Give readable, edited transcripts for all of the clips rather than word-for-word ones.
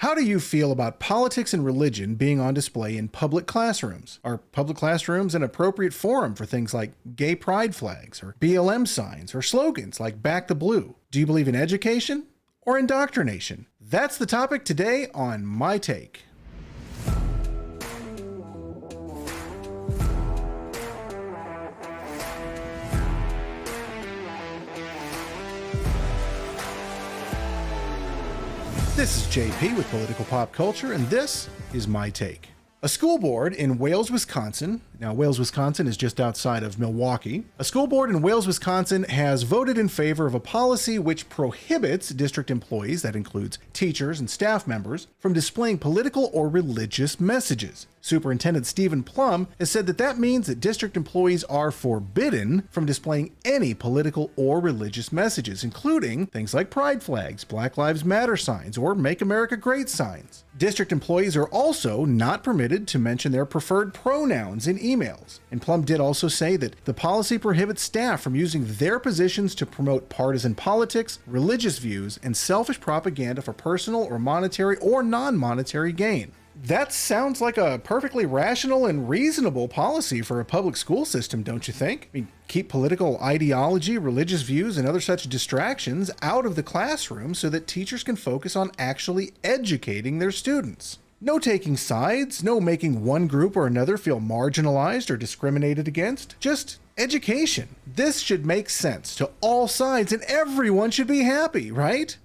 How do you feel about politics and religion being on display in public classrooms? Are public classrooms an appropriate forum for things like gay pride flags or BLM signs or slogans like Back the Blue? Do you believe in education or indoctrination? That's the topic today on My Take. This is JP with Political Pop Culture, and this is My Take. A school board in Wales, Wisconsin, now Wales, Wisconsin is just outside of Milwaukee. A school board in Wales, Wisconsin has voted in favor of a policy which prohibits district employees, that includes teachers and staff members, from displaying political or religious messages. Superintendent Stephen Plum has said that means that district employees are forbidden from displaying any political or religious messages, including things like pride flags, Black Lives Matter signs, or Make America Great signs. District employees are also not permitted to mention their preferred pronouns in emails. And Plum did also say that the policy prohibits staff from using their positions to promote partisan politics, religious views, and selfish propaganda for personal or monetary or non-monetary gain. That sounds like a perfectly rational and reasonable policy for a public school system, don't you think? I mean, keep political ideology, religious views, and other such distractions out of the classroom so that teachers can focus on actually educating their students. No taking sides, no making one group or another feel marginalized or discriminated against, just education. This should make sense to all sides and everyone should be happy, right?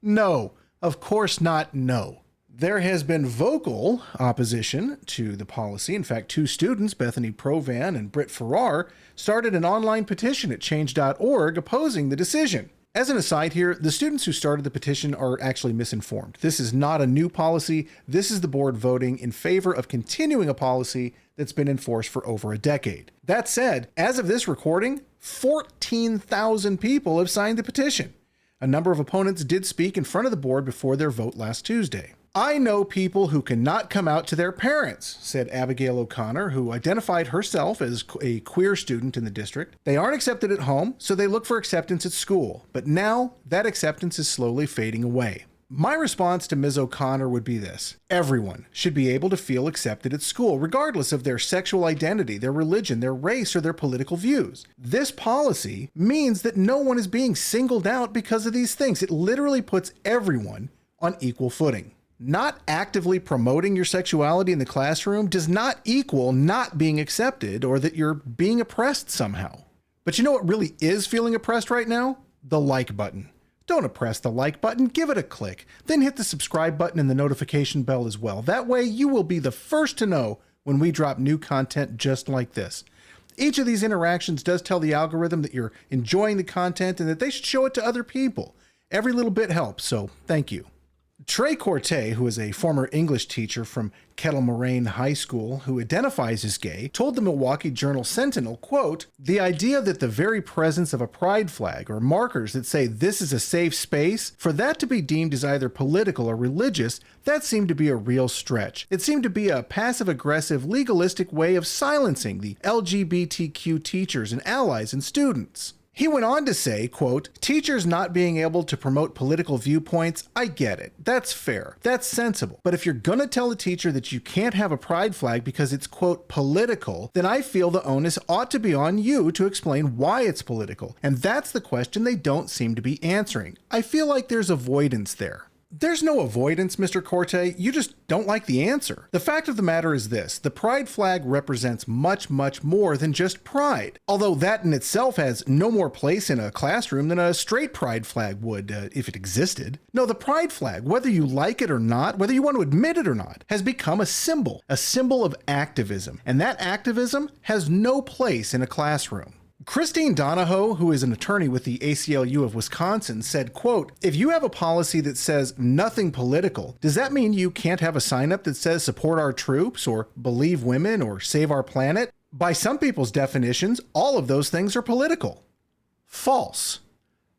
No, of course not no. There has been vocal opposition to the policy. In fact, two students, Bethany Provan and Britt Farrar, started an online petition at change.org opposing the decision. As an aside here, the students who started the petition are actually misinformed. This is not a new policy. This is the board voting in favor of continuing a policy that's been enforced for over a decade. That said, as of this recording, 14,000 people have signed the petition. A number of opponents did speak in front of the board before their vote last Tuesday. I know people who cannot come out to their parents, said Abigail O'Connor, who identified herself as a queer student in the district. They aren't accepted at home, so they look for acceptance at school. But now that acceptance is slowly fading away. My response to Ms. O'Connor would be this. Everyone should be able to feel accepted at school, regardless of their sexual identity, their religion, their race, or their political views. This policy means that no one is being singled out because of these things. It literally puts everyone on equal footing. Not actively promoting your sexuality in the classroom does not equal not being accepted or that you're being oppressed somehow. But you know what really is feeling oppressed right now? The like button. Don't oppress the like button, give it a click. Then hit the subscribe button and the notification bell as well. That way you will be the first to know when we drop new content just like this. Each of these interactions does tell the algorithm that you're enjoying the content and that they should show it to other people. Every little bit helps, so thank you. Trey Corte, who is a former English teacher from Kettle Moraine High School who identifies as gay, told the Milwaukee Journal-Sentinel, quote, "The idea that the very presence of a pride flag or markers that say this is a safe space, for that to be deemed as either political or religious, that seemed to be a real stretch. It seemed to be a passive-aggressive, legalistic way of silencing the LGBTQ teachers and allies and students." He went on to say, quote, "Teachers not being able to promote political viewpoints, I get it. That's fair. That's sensible. But if you're gonna tell a teacher that you can't have a pride flag because it's, quote, political, then I feel the onus ought to be on you to explain why it's political. And that's the question they don't seem to be answering. I feel like there's avoidance there." There's no avoidance, Mr. Corte. You just don't like the answer. The fact of the matter is this. The pride flag represents much, much more than just pride. Although that in itself has no more place in a classroom than a straight pride flag would if it existed. No, the pride flag, whether you like it or not, whether you want to admit it or not, has become a symbol of activism. And that activism has no place in a classroom. Christine Donahoe, who is an attorney with the ACLU of Wisconsin, said, quote, "If you have a policy that says nothing political, does that mean you can't have a sign up that says support our troops or believe women or save our planet? By some people's definitions, all of those things are political." False.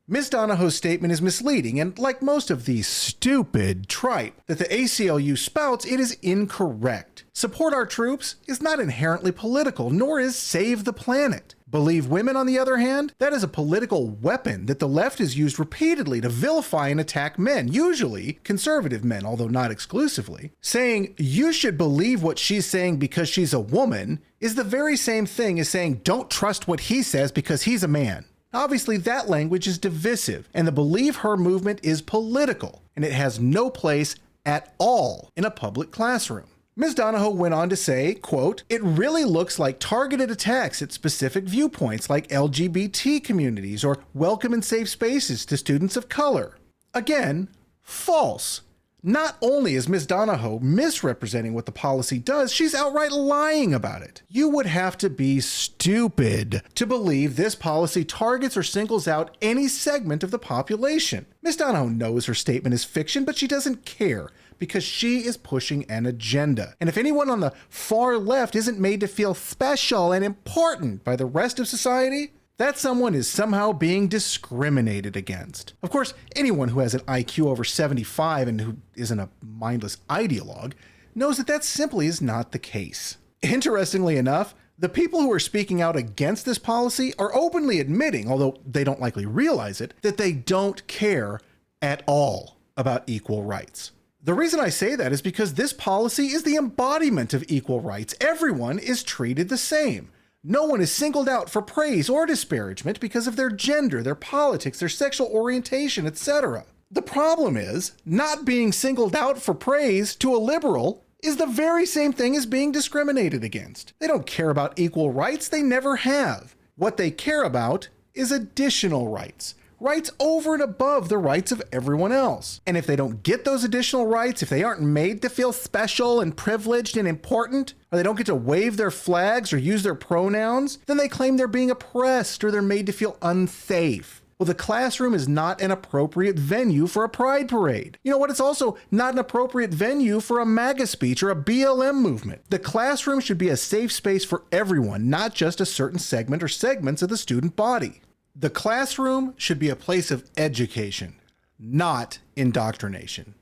Ms. Donahoe's statement is misleading, and like most of the stupid tripe that the ACLU spouts, it is incorrect. Support our troops is not inherently political, nor is save the planet. Believe women, on the other hand, that is a political weapon that the left has used repeatedly to vilify and attack men, usually conservative men, although not exclusively. Saying you should believe what she's saying because she's a woman is the very same thing as saying don't trust what he says because he's a man. Obviously, that language is divisive, and the Believe Her movement is political, and it has no place at all in a public classroom. Ms. Donahoe went on to say, quote, "It really looks like targeted attacks at specific viewpoints like LGBT communities or welcome and safe spaces to students of color." Again, false. Not only is Ms. Donahoe misrepresenting what the policy does, she's outright lying about it. You would have to be stupid to believe this policy targets or singles out any segment of the population. Ms. Donahoe knows her statement is fiction, but she doesn't care because she is pushing an agenda. And if anyone on the far left isn't made to feel special and important by the rest of society, that someone is somehow being discriminated against. Of course, anyone who has an IQ over 75 and who isn't a mindless ideologue knows that that simply is not the case. Interestingly enough, the people who are speaking out against this policy are openly admitting, although they don't likely realize it, that they don't care at all about equal rights. The reason I say that is because this policy is the embodiment of equal rights. Everyone is treated the same. No one is singled out for praise or disparagement because of their gender, their politics, their sexual orientation, etc. The problem is, not being singled out for praise to a liberal is the very same thing as being discriminated against. They don't care about equal rights, they never have. What they care about is additional rights. Rights over and above the rights of everyone else. And if they don't get those additional rights, if they aren't made to feel special and privileged and important, or they don't get to wave their flags or use their pronouns, then they claim they're being oppressed or they're made to feel unsafe. Well, the classroom is not an appropriate venue for a pride parade. You know what? It's also not an appropriate venue for a MAGA speech or a BLM movement. The classroom should be a safe space for everyone, not just a certain segment or segments of the student body. The classroom should be a place of education, not indoctrination.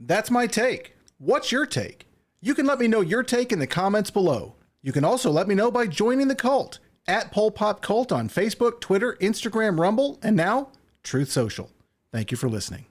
That's my take. What's your take? You can let me know your take in the comments below. You can also let me know by joining the cult at PolPopCult on Facebook, Twitter, Instagram, Rumble, and now Truth Social. Thank you for listening.